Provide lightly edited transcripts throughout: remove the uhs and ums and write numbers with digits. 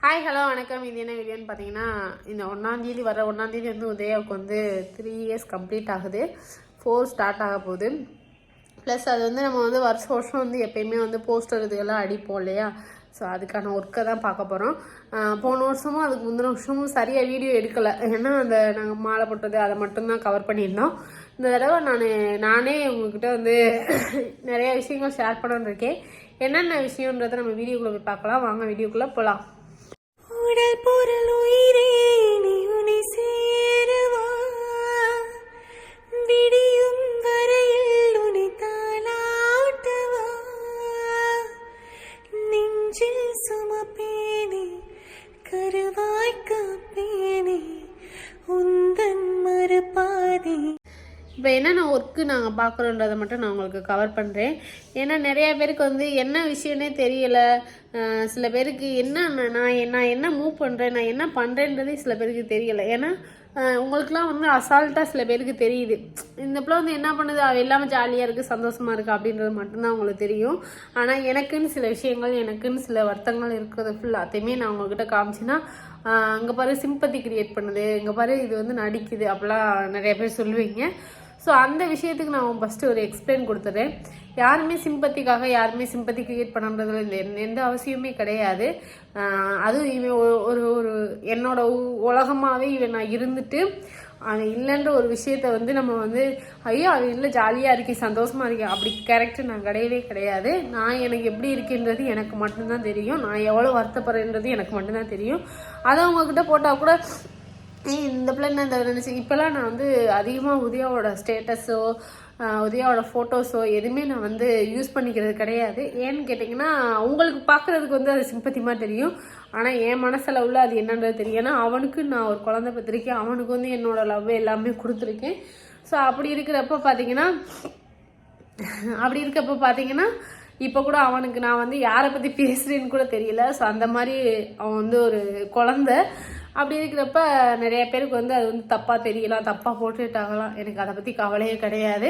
Hi hello வணக்கம். இது என்ன வீடியோன்னு பார்த்தீங்கன்னா, இந்த 1ஆம் தேதி வர 1ஆம் தேதி வந்து உதயாவுக்கு வந்து 3 இயர்ஸ் கம்ப்ளீட் ஆகுது. 4 ஸ்டார்ட் ஆக போகுது. ப்ளஸ் அது வந்து நம்ம வந்து வருஷம் வருஷம் வந்து எப்பயுமே வந்து போஸ்டர் இதுகெல்லாம் அடிப்போம் இல்லையா? ஸோ அதுக்கான ஒர்க்கை தான் பார்க்க போகிறோம். போன வருஷமும் அதுக்கு முந்தின வருஷமும் சரியாக வீடியோ எடுக்கலை. ஏன்னா அந்த நாங்கள் மாலை போட்டது அதை மட்டும்தான் கவர் பண்ணியிருந்தோம். இந்த தடவை நானே உங்ககிட்ட வந்து நிறைய விஷயங்கள் ஷேர் பண்ணணுன்னு இருக்கேன். என்னென்ன விஷயன்றதை நம்ம வீடியோக்குள்ளே போய் பார்க்கலாம். வாங்க வீடியோக்குள்ளே போகலாம். உடல் பொருள் உயிரே நீ உனை சேரவா, விடியும் வரையில் உனை தாளாட்டவா, நெஞ்சில் சுமப்பேனே கருவாய் காப்பேனே உந்தன் மறுபாதி. இப்போ என்னென்ன ஒர்க்கு நாங்கள் பார்க்குறோன்றதை மட்டும் நான் உங்களுக்கு கவர் பண்ணுறேன். ஏன்னா நிறையா பேருக்கு வந்து என்ன விஷயம்னே தெரியலை. சில பேருக்கு நான் என்ன மூவ் பண்ணுறேன், நான் என்ன பண்ணுறேன்றதே சில பேருக்கு தெரியலை. ஏன்னா உங்களுக்குலாம் வந்து அசால்ட்டாக சில பேருக்கு தெரியுது. இந்த பிள்ளை வந்து என்ன பண்ணுது, அவள் எல்லாமே ஜாலியாக இருக்குது, சந்தோஷமாக இருக்குது அப்படின்றது மட்டும்தான் உங்களுக்கு தெரியும். ஆனால் எனக்குன்னு சில விஷயங்கள், எனக்குன்னு சில வருத்தங்கள் இருக்கிறது ஃபுல்லாத்தையுமே நான் உங்கள்கிட்ட காமிச்சின்னா, அங்கே பாரு சிம்பத்தி கிரியேட் பண்ணுது, இங்கே பாரு இது வந்து நடிக்குது அப்படிலாம் நிறைய பேர் சொல்லுவீங்க. ஸோ அந்த விஷயத்துக்கு நான் ஃபஸ்ட்டு ஒரு எக்ஸ்பிளைன் கொடுத்துட்றேன். யாருமே சிம்பத்தி கிரியேட் பண்ணுறதுல எந்த அவசியமே கிடையாது. அதுவும் இவன் ஒரு என்னோட உலகமாகவே இவன் நான் இருந்துட்டு அவன் இல்லைன்ற ஒரு விஷயத்த வந்து நம்ம வந்து ஐயோ அவன் இல்லை ஜாலியாக இருக்கேன் சந்தோஷமாக இருக்கேன் அப்படி கேரக்டர் நான் கிடையாது. நான் எனக்கு எப்படி இருக்கேன்றது எனக்கு மட்டும்தான் தெரியும். நான் எவ்வளோ வருத்தப்படுறேன்றது எனக்கு மட்டும்தான் தெரியும். அதை அவங்கக்கிட்ட போட்டால் கூட இந்த பிள்ளை என்ன நினச்சி இப்போல்லாம் நான் வந்து அதிகமாக உதயாவோட ஸ்டேட்டஸோ உதயாவோட ஃபோட்டோஸோ எதுவுமே நான் வந்து யூஸ் பண்ணிக்கிறது கிடையாது. ஏன்னு கேட்டிங்கன்னா உங்களுக்கு பார்க்குறதுக்கு வந்து அது சிம்பத்தியமாக தெரியும். ஆனால் என் மனசில் உள்ள அது என்னன்றது தெரியும். ஏன்னா அவனுக்கு நான் ஒரு குழந்தை பெற்றிருக்கேன், அவனுக்கு வந்து என்னோட லவ் எல்லாமே கொடுத்துருக்கேன். ஸோ அப்படி இருக்கிறப்ப பார்த்தீங்கன்னா இப்போ கூட அவனுக்கு நான் வந்து யாரை பற்றி பேசுகிறேன்னு கூட தெரியல. ஸோ அந்த மாதிரி அவன் வந்து ஒரு குழந்தை. அப்படி இருக்கிறப்ப நிறைய பேருக்கு வந்து அது வந்து தப்பாக தெரியலாம், தப்பாக போட்டுட்டாகலாம். எனக்கு அதை பற்றி கவலையே கிடையாது.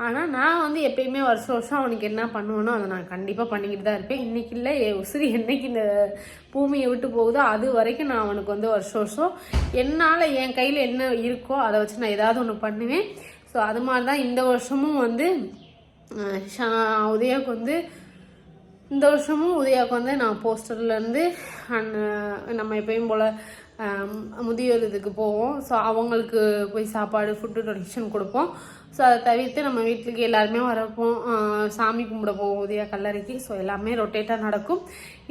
ஆனால் நான் வந்து எப்பயுமே வருஷம் அவனுக்கு என்ன பண்ணுவேனோ அதை நான் கண்டிப்பாக பண்ணிக்கிட்டு தான் இருப்பேன். இன்றைக்கி இல்லை உசிரி என்னைக்கு இந்த பூமியை விட்டு போகுதோ அது வரைக்கும் நான் அவனுக்கு வந்து வருஷம் என்னால் என் கையில் என்ன இருக்கோ அதை வச்சு நான் ஏதாவது ஒன்று பண்ணுவேன். ஸோ அது மாதிரி தான் இந்த வருஷமும் வந்து உதயாவுக்கு வந்து நான் போஸ்டர்லேருந்து நம்ம எப்பயும் போல் முதியோர் இதுக்கு போவோம். ஸோ அவங்களுக்கு போய் சாப்பாடு ஃபுட்டு டொனேஷன் கொடுப்போம். ஸோ அதை தவிர்த்து நம்ம வீட்டுக்கு எல்லாருமே வரப்போம், சாமி கும்பிட போவோம் உதயா கல்லறைக்கு. ஸோ எல்லாமே ரொட்டேட்டாக நடக்கும்.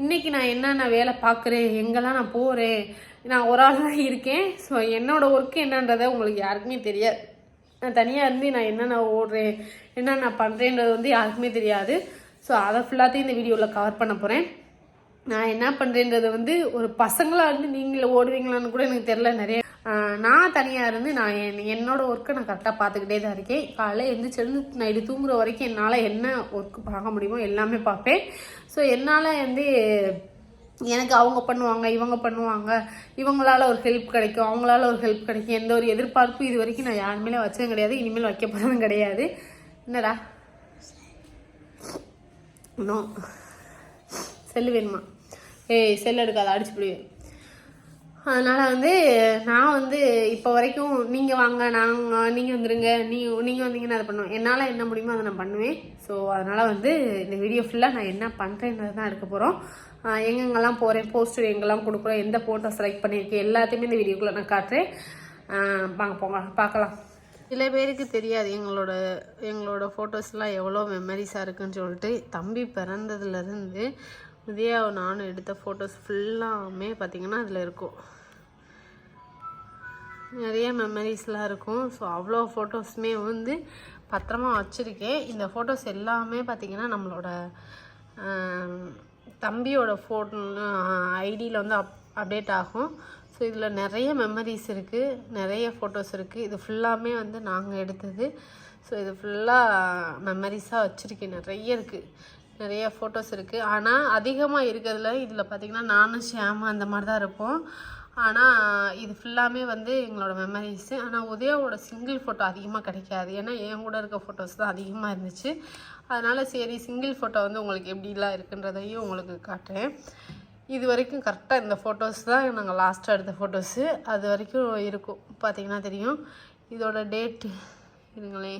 இன்றைக்கி நான் என்னென்ன வேலை பார்க்குறேன், எங்கெல்லாம் நான் போகிறேன், நான் ஒரு ஆள் தான் இருக்கேன். ஸோ என்னோடய ஒர்க்கு என்னன்றதை உங்களுக்கு யாருக்குமே தெரியாது. நான் தனியாக இருந்து நான் என்னென்ன ஓடுறேன், என்னென்ன பண்ணுறேன்றது வந்து யாருக்குமே தெரியாது. ஸோ அதை ஃபுல்லாத்தையும் இந்த வீடியோவில் கவர் பண்ண போகிறேன். நான் என்ன பண்ணுறேன்றது வந்து ஒரு பசங்களாக இருந்து நீங்களே ஓடுவீங்களான்னு கூட எனக்கு தெரில. நிறைய நான் தனியாக இருந்து நான் என்னோடய ஒர்க்கை நான் கரெக்டாக பார்த்துக்கிட்டே தான் இருக்கேன். காலையில் எழுந்திரிச்சிருந்து நைட்டு தூங்குற வரைக்கும் என்னால் என்ன ஒர்க்கு பார்க்க முடியுமோ எல்லாமே பார்ப்பேன். ஸோ என்னால் வந்து எனக்கு அவங்க பண்ணுவாங்க, இவங்க பண்ணுவாங்க, இவங்களால ஒரு ஹெல்ப் கிடைக்கும், அவங்களால ஒரு ஹெல்ப் கிடைக்கும், எந்த ஒரு எதிர்பார்ப்பும் இது வரைக்கும் நான் யாருமே வச்சதும் கிடையாது, இனிமேல் வைக்க போகிறதும் கிடையாது. என்னடா இன்னும் செல்லு வேணுமா? செல் எடுக்காத, அடிச்சு பிடிவேன். அதனால் வந்து நான் வந்து இப்போ வரைக்கும் நீங்கள் வாங்க, நீங்கள் வந்துடுங்க, நீங்கள் வந்தீங்கன்னா அதை பண்ணுவேன். என்னால் என்ன முடியுமோ அதை நான் பண்ணுவேன். ஸோ அதனால் வந்து இந்த வீடியோ ஃபுல்லாக நான் என்ன பண்ணுறேன்றது தான் எடுக்க போகிறோம். எங்கெங்கெல்லாம் போகிறேன், போஸ்டர் எங்கெல்லாம் கொடுக்குறோம், எந்த ஃபோட்டோ செலக்ட் பண்ணியிருக்கேன் எல்லாத்தையுமே இந்த வீடியோக்குள்ளே நான் காட்டுறேன். வாங்க போங்க பார்க்கலாம். சில பேருக்கு தெரியாது எங்களோட ஃபோட்டோஸ்லாம் எவ்வளோ மெமரிஸாக இருக்குன்னு சொல்லிட்டு. தம்பி பிறந்ததுலேருந்து உதயாவை நானும் எடுத்த ஃபோட்டோஸ் ஃபுல்லாமே பார்த்திங்கன்னா அதில் இருக்கும், நிறைய மெமரிஸ்லாம் இருக்கும். ஸோ அவ்வளோ ஃபோட்டோஸுமே வந்து பத்திரமா வச்சுருக்கேன். இந்த ஃபோட்டோஸ் எல்லாமே பார்த்திங்கன்னா நம்மளோட தம்பியோட ஃபோட்டோ ஐடியில் வந்து அப்டேட் ஆகும். ஸோ இதில் நிறைய மெமரிஸ் இருக்குது, நிறைய ஃபோட்டோஸ் இருக்குது. இது ஃபுல்லாமே வந்து நாங்கள் எடுத்தது. ஸோ இது ஃபுல்லாக மெமரிஸாக வச்சுருக்கேன். நிறைய ஃபோட்டோஸ் இருக்குது. ஆனால் அதிகமாக இருக்கிறதுல இதில் பார்த்திங்கன்னா நானும் ஷியாமா அந்த மாதிரி தான் இருப்போம். ஆனால் இது ஃபுல்லாமே வந்து எங்களோட மெமரிஸு. ஆனால் உதயாவோட சிங்கிள் ஃபோட்டோ அதிகமாக கிடைக்காது. ஏன்னா என் கூட இருக்க ஃபோட்டோஸ் தான் அதிகமாக இருந்துச்சு. அதனால் சரி சிங்கிள் ஃபோட்டோ வந்து உங்களுக்கு எப்படிலாம் இருக்குன்றதையும் உங்களுக்கு காட்டுறேன். இது வரைக்கும் கரெக்டாக இந்த ஃபோட்டோஸ் தான் நாங்கள் லாஸ்ட்டாக எடுத்த ஃபோட்டோஸு. அது வரைக்கும் இருக்கும், பார்த்தீங்கன்னா தெரியும். இதோட டேட்டு இருங்களே,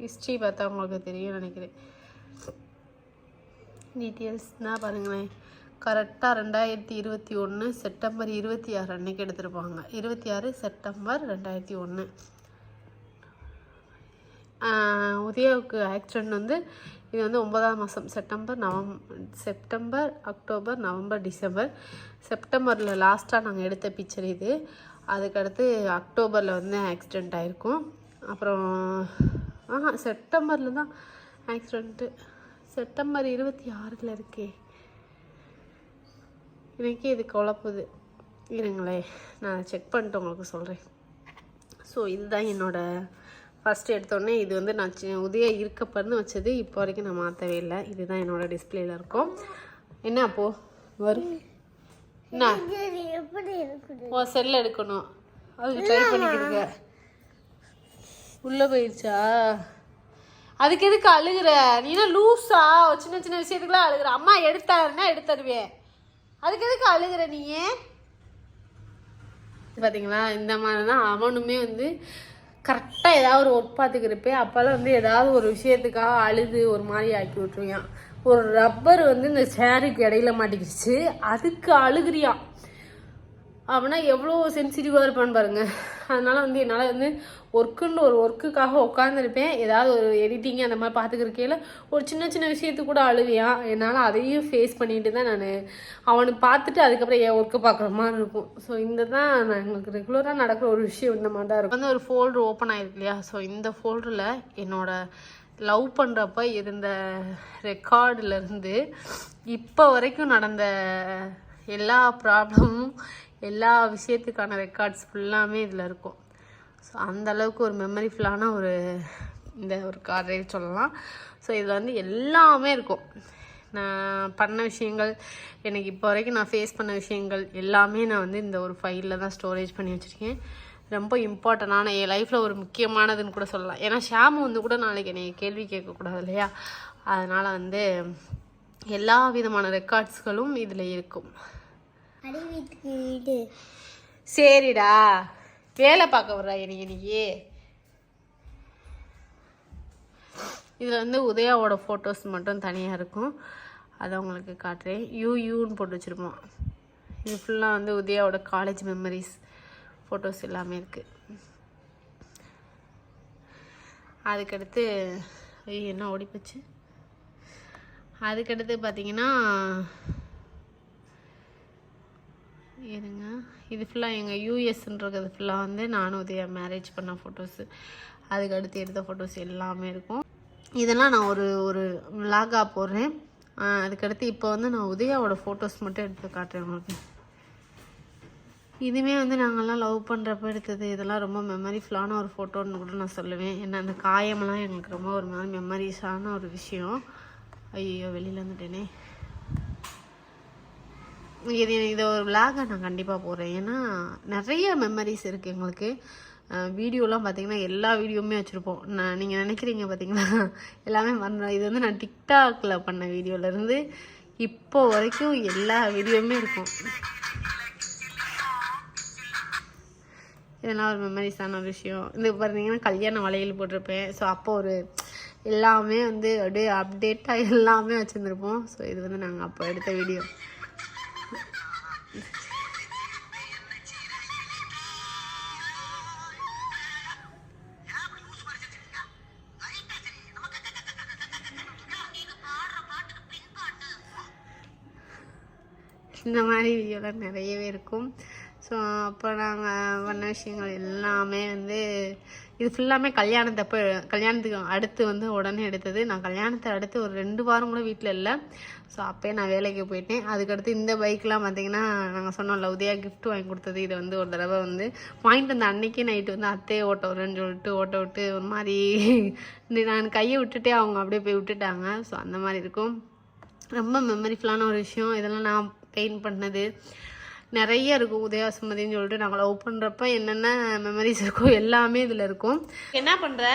ஹிஸ்ட்ரி பார்த்தா உங்களுக்கு தெரியும் நினைக்கிறேன். டீட்டெயில்ஸ்னால் பாருங்களேன், கரெக்டாக 2021 செப்டம்பர் 26 அன்றைக்கி எடுத்திருப்பாங்க. 26 செப்டம்பர் 2001. உதயாவுக்கு ஆக்சிடெண்ட் வந்து இது வந்து 9ஆம் மாதம் செப்டம்பர், அக்டோபர், நவம்பர், டிசம்பர். செப்டம்பரில் லாஸ்ட்டாக நாங்கள் எடுத்த பிக்சர் இது. அதுக்கடுத்து அக்டோபரில் வந்து ஆக்சிடெண்ட் ஆகிருக்கும். அப்புறம் செப்டம்பரில் தான் ஆக்சிடெண்ட்டு. செப்டம்பர் 26 இருக்கே, எனக்கே இது குழப்புது. இருங்களே, நான் செக் பண்ணிட்டு உங்களுக்கு சொல்கிறேன். ஸோ இதுதான் என்னோடய ஃபஸ்ட்டு எடுத்தோடனே. இது வந்து நான் உதயா இருக்கப்பன்னு வச்சது, இப்போ வரைக்கும் நான் மாற்றவே இல்லை. இதுதான் என்னோடய டிஸ்பிளேயில் இருக்கும். என்ன அப்போது வரும் என்ன செல்ல எடுக்கணும், அதுக்கு ட்ரை பண்ணிக்கிடுங்க. உள்ளே போயிடுச்சா? அதுக்கு எதுக்கு அழுகிற? நீனா லூஸா? சின்ன சின்ன விஷயத்துக்குலாம் அழுகிற. அம்மா எடுத்தாருன்னா எடுத்துருவேன், அதுக்கு எதுக்கு அழுகிற நீயே? பார்த்தீங்களா, இந்த மாதிரி தான் அவனுமே வந்து கரெக்டாக ஏதாவது ஒரு ஒர்க் பார்த்துக்கிறப்பே அப்போல்லாம் வந்து ஏதாவது ஒரு விஷயத்துக்காக அழுது ஒரு மாதிரி ஆக்கி விட்டுருவான். ஒரு ரப்பர் வந்து இந்த சேருக்கு இடையில மாட்டிக்கிடுச்சு, அதுக்கு அழுகிறியான். அப்படின்னா எவ்வளோ சென்சிட்டிவாக இருப்பான்னு பாருங்கள். அதனால் வந்து என்னால் வந்து ஒரு ஒர்க்குக்காக உட்காந்துருப்பேன், ஏதாவது ஒரு எடிட்டிங் அந்த மாதிரி பார்த்துக்கிறக்கையில் ஒரு சின்ன சின்ன விஷயத்துக்கு கூட அழுவியான். என்னால் அதையும் ஃபேஸ் பண்ணிட்டு தான் நான் அவனுக்கு பார்த்துட்டு அதுக்கப்புறம் என் ஒர்க்கு பார்க்குற மாதிரி இருக்கும். ஸோ இந்த தான் நான் எங்களுக்கு ரெகுலராக நடக்கிற ஒரு விஷயம். இந்த மாதிரி தான் இருக்கும். வந்து ஒரு ஃபோல்டர் ஓப்பன் ஆகிருக்கு இல்லையா? ஸோ இந்த ஃபோல்டரில் என்னோடய லவ் பண்ணுறப்ப இருந்த ரெக்கார்டிலேருந்து இப்போ வரைக்கும் நடந்த எல்லா ப்ராப்ளமும், எல்லா விஷயத்துக்கான ரெக்கார்ட்ஸ் ஃபுல்லாமே இதில் இருக்கும். ஸோ அந்தளவுக்கு ஒரு மெமரி ஃபுல்லான இந்த ஒரு கார்டே சொல்லலாம். ஸோ இதில் வந்து எல்லாமே இருக்கும். நான் பண்ண விஷயங்கள், எனக்கு இப்போ வரைக்கும் நான் ஃபேஸ் பண்ண விஷயங்கள் எல்லாமே நான் வந்து இந்த ஒரு ஃபைலில் தான் ஸ்டோரேஜ் பண்ணி வச்சுருக்கேன். ரொம்ப இம்பார்ட்டண்டான என் லைஃப்பில் ஒரு முக்கியமானதுன்னு கூட சொல்லலாம். ஏன்னா ஷாமு வந்து கூட நாளைக்கு என்னை கேள்வி கேட்கக்கூடாது இல்லையா? அதனால் வந்து எல்லா விதமான ரெக்கார்ட்ஸ்களும் இதில் இருக்கும். சரிடா, வேலை பார்க்க வர்றா இன்னைக்கு. இதில் வந்து உதயாவோட ஃபோட்டோஸ் மட்டும் தனியாக இருக்கும், அதை உங்களுக்கு காட்டுறேன். யூன்னு போட்டு வச்சுருப்போம். இது ஃபுல்லாக வந்து உதயாவோட காலேஜ் மெமரிஸ் ஃபோட்டோஸ் எல்லாமே இருக்குது. அதுக்கடுத்து என்ன ஓடிப்போச்சு. அதுக்கடுத்து பார்த்தீங்கன்னா இருங்க, இது ஃபுல்லாக எங்கள் யூஎஸ்ன்றது ஃபுல்லாக வந்து நானும் உதயா மேரேஜ் பண்ண ஃபோட்டோஸு, அதுக்கடுத்து எடுத்த ஃபோட்டோஸ் எல்லாமே இருக்கும். இதெல்லாம் நான் ஒரு விலாகாக போடுறேன். அதுக்கடுத்து இப்போ வந்து நான் உதயாவோட ஃபோட்டோஸ் மட்டும் எடுத்து காட்டுறேன் உங்களுக்கு. இதுவுமே வந்து நாங்கள்லாம் லவ் பண்ணுறப்ப எடுத்தது. இதெல்லாம் ரொம்ப மெமரிஃபுல்லான ஒரு ஃபோட்டோன்னு கூட நான் சொல்லுவேன். ஏன்னா அந்த காயமெல்லாம் எங்களுக்கு ரொம்ப ஒரு மாதிரி மெமரிஸான ஒரு விஷயம். ஐயோ, வெளியில் வந்துட்டேனே. இதை ஒரு விலாகாக நான் கண்டிப்பாக போடுறேன். ஏன்னா நிறைய மெமரிஸ் இருக்குது எங்களுக்கு. வீடியோலாம் பார்த்தீங்கன்னா எல்லா வீடியோவுமே வச்சுருப்போம். நீங்கள் நினைக்கிறீங்க பார்த்தீங்கன்னா எல்லாமே பண்ணுறோம். இது வந்து நான் டிக்டாக்ல பண்ண வீடியோலேருந்து இப்போ வரைக்கும் எல்லா வீடியோவுமே இருக்கும். இதெல்லாம் ஒரு மெமரிஸான ஒரு விஷயம். இது பார்த்தீங்கன்னா கல்யாண வளையல் போட்டிருப்பேன். ஸோ அப்போ எல்லாமே வந்து அப்படியே அப்டேட்டாக எல்லாமே வச்சுருந்துருப்போம். ஸோ இது வந்து நாங்கள் அப்போ எடுத்த வீடியோ. இந்த மாதிரி வீடியோலாம் நிறையவே இருக்கும். ஸோ அப்போ நாங்கள் பண்ண விஷயங்கள் எல்லாமே வந்து இது ஃபுல்லாமே கல்யாணத்துக்கு அடுத்து வந்து உடனே எடுத்தது. நான் கல்யாணத்தை அடுத்து ஒரு 2 வாரம் கூட வீட்டில் இல்லை. ஸோ அப்போயே நான் வேலைக்கு போயிட்டேன். அதுக்கடுத்து இந்த பைக்கெலாம் பார்த்திங்கன்னா நாங்கள் சொன்னோம்ல, உதயா கிஃப்ட் வாங்கி கொடுத்தது. இதை வந்து ஒரு தடவை வந்து வாங்கிட்டு வந்த அன்றைக்கி நைட்டு வந்து அத்தையை ஓட்ட விட்றேன்னு சொல்லிட்டு ஓட்ட விட்டு ஒரு மாதிரி நான் கையை விட்டுட்டே அவங்க அப்படியே போய் விட்டுட்டாங்க. ஸோ அந்த மாதிரி இருக்கும். ரொம்ப மெமரிஃபுல்லான ஒரு விஷயம். இதெல்லாம் நான் பெயிண்ட் பண்ணது. நிறைய இருக்கும். உதயா சுமதின்னு சொல்லிட்டு நாங்கள் லவ் பண்ணுறப்ப என்னென்ன மெமரிஸ் இருக்கோ எல்லாமே இதில் இருக்கும். என்ன பண்ணுற?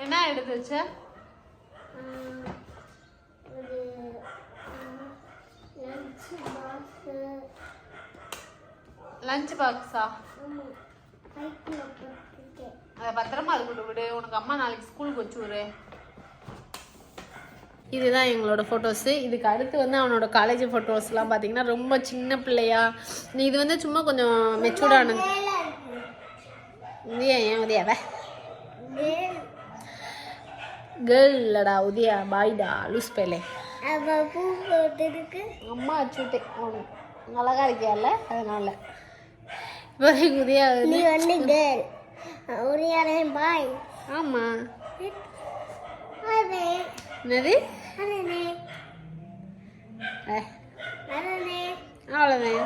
என்ன எடுத்து வச்ச? லஞ்ச் பாக்ஸா? அதை பத்திரமா அது கொண்டு விடு. உனக்கு அம்மா நாளைக்கு ஸ்கூலுக்கு வச்சு விடு. இதுதான் எங்களோட ஃபோட்டோஸு. இதுக்கு அடுத்து வந்து அவனோட காலேஜ் ஃபோட்டோஸ்லாம் பார்த்தீங்கன்னா ரொம்ப சின்ன பிள்ளையா. இது வந்து சும்மா கொஞ்சம் மெச்சூர்டானது. உதயா ஏன் உதயாவ கேர்ள் இல்லடா, உதயா பாய்டா, லூஸ் பேலே. அம்மா அச்சுட்டேன் அவனுக்கு அழகா இருக்கியால, அதனால உதயா பாய். ஆமா என்னது அவ்வளோதான்.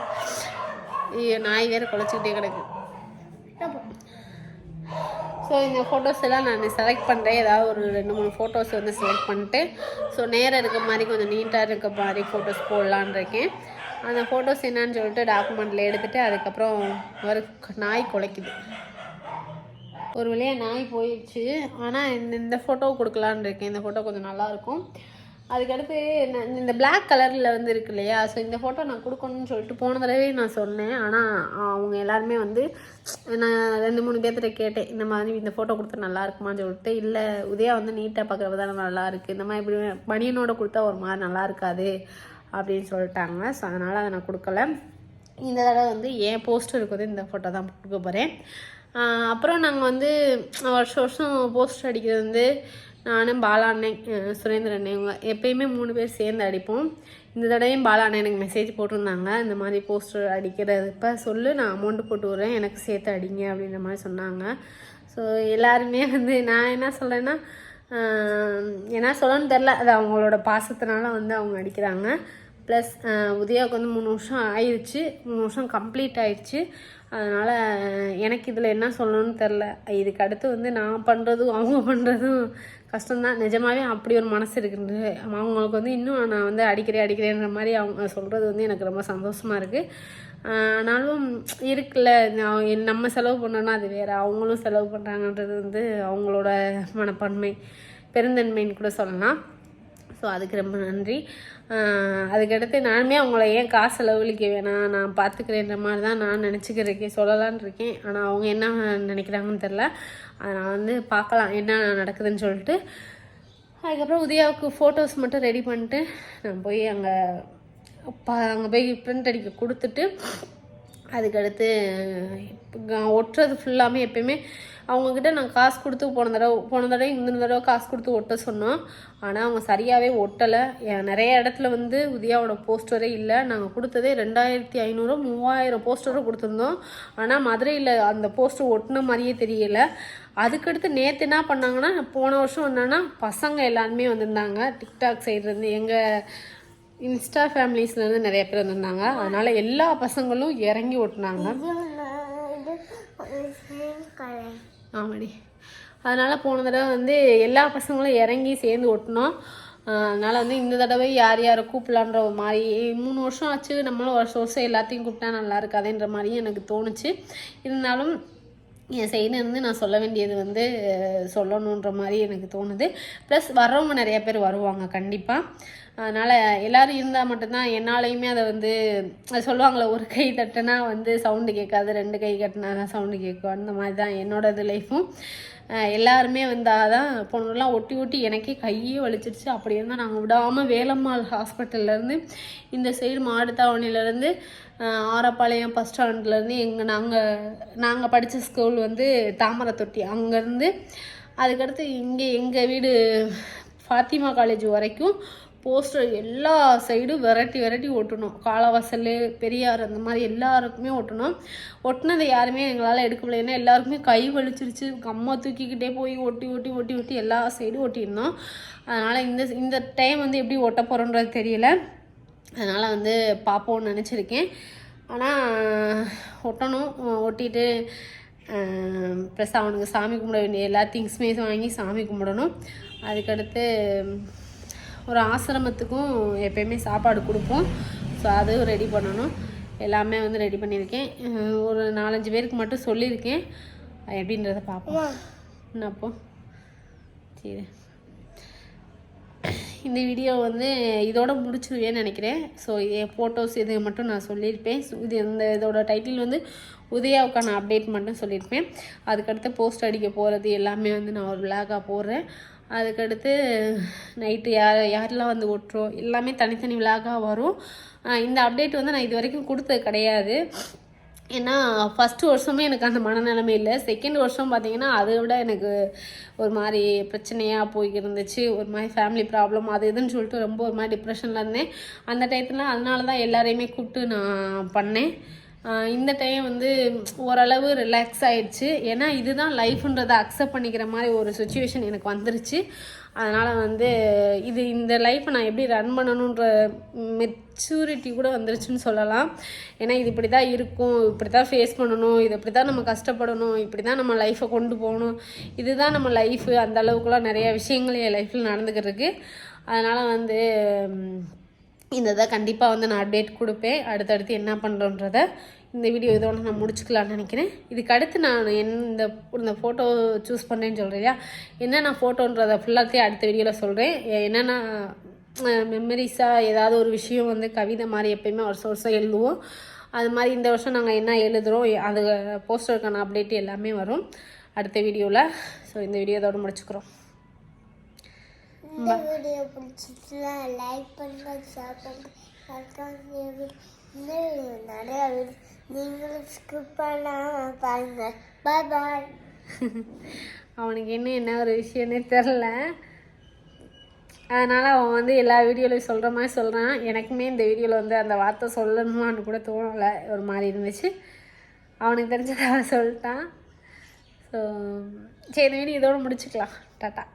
ஐயோ நாய் வேறு குலைச்சிக்கிட்டே கிடக்கு. ஸோ இந்த ஃபோட்டோஸ் எல்லாம் நான் செலக்ட் பண்ணுறேன். ஏதாவது ஒரு 2-3 ஃபோட்டோஸ் வந்து செலக்ட் பண்ணிட்டு ஸோ நேராக இருக்க மாதிரி கொஞ்சம் நீட்டாக இருக்க மாதிரி ஃபோட்டோஸ் போடலான் இருக்கேன். அந்த ஃபோட்டோஸ் என்னன்னு சொல்லிட்டு டாக்குமெண்ட்டில் எடுத்துகிட்டு அதுக்கப்புறம் ஒரு நாய் குலைக்குது. ஒரு வழியாக நாய் போயிடுச்சு. ஆனால் இந்த ஃபோட்டோ கொடுக்கலான் இருக்கேன். இந்த ஃபோட்டோ கொஞ்சம் நல்லாயிருக்கும். அதுக்கடுத்து இந்த பிளாக் கலரில் வந்து இருக்கு இல்லையா, ஸோ இந்த ஃபோட்டோ நான் கொடுக்கணும்னு சொல்லிட்டு போன தடவை நான் சொன்னேன். ஆனால் அவங்க எல்லாருமே வந்து நான் 2-3 பேர்த்திட்ட கேட்டேன், இந்த மாதிரி இந்த ஃபோட்டோ கொடுத்தா நல்லா இருக்குமான்னு சொல்லிட்டு. இல்லை உதயா வந்து நீட்டாக பார்க்குறது தான் நல்லா இருக்குது, இந்த மாதிரி இப்படி பனியனோட கொடுத்தா ஒரு மாதிரி நல்லா இருக்காது அப்படின்னு சொல்லிட்டாங்க. ஸோ அதனால் அதை நான் கொடுக்கல. இந்த தடவை வந்து என் போஸ்டருக்கு வந்து இந்த ஃபோட்டோ தான் கொடுக்க போகிறேன். அப்புறம் நாங்கள் வந்து வருஷம் போஸ்டர் அடிக்கிறது வந்து நானும் பாலா அண்ணன், சுரேந்திர அண்ணன், இவங்க எப்பயுமே 3 பேர் சேர்ந்து அடிப்போம். இந்த தடவையும் பாலா அண்ணன் எனக்கு மெசேஜ் போட்டிருந்தாங்க, இந்த மாதிரி போஸ்டர் அடிக்கிறது இப்போ சொல்லு, நான் அமௌண்ட்டு போட்டு விட்றேன், எனக்கு சேர்த்து அடிங்க அப்படின்ற மாதிரி சொன்னாங்க. ஸோ எல்லாருமே வந்து நான் என்ன சொல்கிறேன்னா, என்ன சொல்லணும்னு தெரில, அது அவங்களோட பாசத்தினால வந்து அவங்க அடிக்கிறாங்க. ப்ளஸ் உதயாவுக்கு வந்து 3 வருஷம் ஆயிடுச்சு, 3 வருஷம் கம்ப்ளீட் ஆயிடுச்சு. அதனால் எனக்கு இதில் என்ன சொல்லணும்னு தெரில. இதுக்கு அடுத்து வந்து நான் பண்ணுறதும் அவங்க பண்ணுறதும் கஷ்டம்தான். நிஜமாகவே அப்படி ஒரு மனசு இருக்குது அவங்களுக்கு. வந்து இன்னும் நான் வந்து அடிக்கிறேன்ற மாதிரி அவங்க சொல்கிறது வந்து எனக்கு ரொம்ப சந்தோஷமாக இருக்குது. ஆனாலும் இருக்குல்ல, நம்ம செலவு பண்ணோன்னா அது வேறு, அவங்களும் செலவு பண்ணுறாங்கன்றது வந்து அவங்களோட மனப்பான்மை, பெருந்தன்மைன்னு கூட சொல்லலாம். ஸோ அதுக்கு ரொம்ப நன்றி. அதுக்கடுத்து நானுமே அவங்கள ஏன் காசு செலவழிக்க வேணாம், நான் பார்த்துக்கிறேன்ற மாதிரி தான் நான் நினச்சிக்கிறேன், சொல்லலான் இருக்கேன். ஆனால் அவங்க என்ன நினைக்கிறாங்கன்னு தெரில. அதை நான் வந்து பார்க்கலாம் என்ன நடக்குதுன்னு சொல்லிட்டு. அதுக்கப்புறம் உதயாவுக்கு ஃபோட்டோஸ் மட்டும் ரெடி பண்ணிட்டு நான் போய் அங்கே போய் ப்ரிண்ட் அடிக்க கொடுத்துட்டு அதுக்கடுத்து ஒட்டுறது ஃபுல்லாமே எப்பயுமே அவங்கக்கிட்ட நான் காசு கொடுத்து போன தடவை இந்த தடவை காசு கொடுத்து ஒட்ட சொன்னோம். ஆனால் அவங்க சரியாகவே ஒட்டலை. நிறைய இடத்துல வந்து உதயாவோட போஸ்டரே இல்லை. நாங்கள் கொடுத்ததே 2500-3000 போஸ்டரும் கொடுத்துருந்தோம். ஆனால் மதுரையில் அந்த போஸ்டர் ஒட்டின மாதிரியே தெரியலை. அதுக்கடுத்து நேற்று என்ன பண்ணாங்கன்னா, போன வருஷம் என்னன்னா பசங்க எல்லாருமே வந்திருந்தாங்க. டிக்டாக் சைட்லேருந்து எங்கள் இன்ஸ்டா ஃபேமிலிஸ்லேருந்து நிறைய பேர் வந்திருந்தாங்க. அதனால் எல்லா பசங்களும் இறங்கி ஓட்டினாங்க. ஆமாடி. அதனால் போன தடவை வந்து எல்லா பசங்களும் இறங்கி சேர்ந்து ஓட்டினோம். அதனால் வந்து இந்த தடவை யார் யாரை கூப்பிடலான்ற ஒரு மாதிரி 3 வருஷம் ஆச்சு, நம்மளும் வருஷம் எல்லாத்தையும் கூப்பிட்டா நல்லா இருக்காதுன்ற மாதிரியும் எனக்கு தோணுச்சு. இருந்தாலும் என் சைடு இருந்து நான் சொல்ல வேண்டியது வந்து சொல்லணுன்ற மாதிரி எனக்கு தோணுது. ப்ளஸ் வர்றவங்க நிறையா பேர் வருவாங்க கண்டிப்பாக. அதனால் எல்லோரும் இருந்தால் மட்டும்தான் என்னாலையுமே அதை வந்து சொல்லுவாங்களே, ஒரு கை தட்டினா வந்து சவுண்டு கேட்காது, 2 கை கட்டினா தான் சவுண்டு கேட்கும். அந்த மாதிரி தான் என்னோடது லைஃப்பும். எல்லாருமே வந்தால் தான் பொண்ணுலாம் ஒட்டி எனக்கே கையே வலிச்சிருச்சு. அப்படி இருந்தால் நாங்கள் விடாமல் வேலம்மாள் ஹாஸ்பிட்டல்லேருந்து இந்த சைடு மாடுத்தாவணிலேருந்து ஆரப்பாளையம் பஸ் ஸ்டாண்ட்லேருந்து நாங்கள் படித்த ஸ்கூல் வந்து தாமரை தொட்டி, அங்கேருந்து அதுக்கடுத்து இங்கே எங்கள் வீடு ஃபாத்திமா காலேஜ் வரைக்கும் போஸ்டர் எல்லா சைடும் வெரைட்டி ஓட்டணும். காலவாசல், பெரியார், அந்த மாதிரி எல்லாருக்குமே ஓட்டணும். ஒட்டினதை யாருமே எங்களால் எடுக்க முடியலன்னா எல்லாருக்குமே கை வலிச்சிருச்சு. அம்மா தூக்கிக்கிட்டே போய் ஒட்டி எல்லா சைடும் ஒட்டியிருந்தோம். அதனால் இந்த டைம் வந்து எப்படி ஒட்ட போகிறோன்றது தெரியல. அதனால் வந்து பார்ப்போன்னு நினச்சிருக்கேன். ஆனால் ஒட்டணும். ஒட்டிட்டு ப்ளஸ் அவனுக்கு சாமி கும்பிட வேண்டிய எல்லா திங்ஸுமே வாங்கி சாமி கும்பிடணும். அதுக்கடுத்து ஒரு ஆசிரமத்துக்கும் எப்பயுமே சாப்பாடு கொடுப்போம். ஸோ அதுவும் ரெடி பண்ணணும். எல்லாமே வந்து ரெடி பண்ணியிருக்கேன். ஒரு 4-5 பேருக்கு மட்டும் சொல்லியிருக்கேன். எப்படின்றத பார்ப்போம். என்னப்போ சரி, இந்த வீடியோ வந்து இதோட முடிச்சிருவேன்னு நினைக்கிறேன். ஸோ என் ஃபோட்டோஸ் இது மட்டும் நான் சொல்லியிருப்பேன். இது இதோட டைட்டில் வந்து உதயாவுக்கான அப்டேட் மட்டும் சொல்லியிருப்பேன். அதுக்கடுத்து போஸ்ட் அடிக்க போகிறது எல்லாமே வந்து நான் ஒரு விளாகாக போடுறேன். அதுக்கடுத்து நைட்டு யாரெல்லாம் வந்து ஓட்டுறோம் எல்லாமே தனித்தனி விளாகாக வரும். இந்த அப்டேட் வந்து நான் இது வரைக்கும் கொடுத்தது கிடையாது. ஏன்னா ஃபஸ்ட்டு வருஷமே எனக்கு அந்த மனநிலைமை இல்லை. செகண்ட் வருஷம் பார்த்திங்கன்னா அதை விட எனக்கு ஒரு மாதிரி பிரச்சனையாக போய்க்கிருந்துச்சு. ஒரு மாதிரி ஃபேமிலி ப்ராப்ளம் அது இதுன்னு சொல்லிட்டு ரொம்ப ஒரு மாதிரி டிப்ரெஷனில் இருந்தேன் அந்த டயத்தில். அதனால தான் எல்லாரையுமே கூப்பிட்டு நான் பண்ணேன். இந்த டைம் வந்து ஓரளவு ரிலாக்ஸ் ஆகிடுச்சு. ஏன்னா இதுதான் லைஃப்ன்றதை அக்செப்ட் பண்ணிக்கிற மாதிரி ஒரு சுச்சுவேஷன் எனக்கு வந்துருச்சு. அதனால் வந்து இந்த லைஃப்பை நான் எப்படி ரன் பண்ணணுன்ற மெச்சூரிட்டி கூட வந்துருச்சுன்னு சொல்லலாம். ஏன்னா இது இப்படி தான் இருக்கும், இப்படி தான் ஃபேஸ் பண்ணணும், இது இப்படி தான் நம்ம கஷ்டப்படணும், இப்படி தான் நம்ம லைஃப்பை கொண்டு போகணும், இதுதான் நம்ம லைஃபு. அந்த அளவுக்குலாம் நிறையா விஷயங்கள் என் லைஃப்பில் நடந்துக்கிட்டு இருக்கு. அதனால் வந்து இந்த இதை கண்டிப்பாக வந்து நான் அப்டேட் கொடுப்பேன். அடுத்தடுத்து என்ன பண்ணுறோன்றதை இந்த வீடியோ இதோட நான் முடிச்சுக்கலான்னு நினைக்கிறேன். இதுக்கு அடுத்து நான் இந்த ஃபோட்டோ சூஸ் பண்ணுறேன்னு சொல்கிறியா, என்னென்ன ஃபோட்டோன்றதை ஃபுல்லாத்தையும் அடுத்த வீடியோவில் சொல்கிறேன். என்னென்ன மெமரிஸாக ஏதாவது ஒரு விஷயம் வந்து கவிதை மாதிரி எப்போயுமே வருஷம் எழுதுவோம். அது மாதிரி இந்த வருஷம் நாங்கள் என்ன எழுதுகிறோம் அது போஸ்டருக்கான அப்டேட் எல்லாமே வரும் அடுத்த வீடியோவில். ஸோ இந்த வீடியோ இதோட முடிச்சுக்கிறோம். இந்த வீடியோ பிடிச்சிச்சுன்னா லைக் பண்ணுங்க, ஷேர் பண்ணுங்க, நிறைய நீங்களும் ஸ்கிப் பண்ணாமல் பாருங்க. பாய் பாய். அவனுக்கு என்ன ஒரு விஷயம்னே தெரில. அதனால் அவன் வந்து எல்லா வீடியோலையும் சொல்கிற மாதிரி சொல்கிறான். எனக்குமே இந்த வீடியோவில் வந்து அந்த வார்த்தை சொல்லணுமான்னு கூட தோணலை, ஒரு மாதிரி இருந்துச்சு. அவனுக்கு தெரிஞ்சதை அவன் சொல்லிட்டான். ஸோ சரி, இந்த வீடியோ இதோடு முடிச்சுக்கலாம். டாட்டா.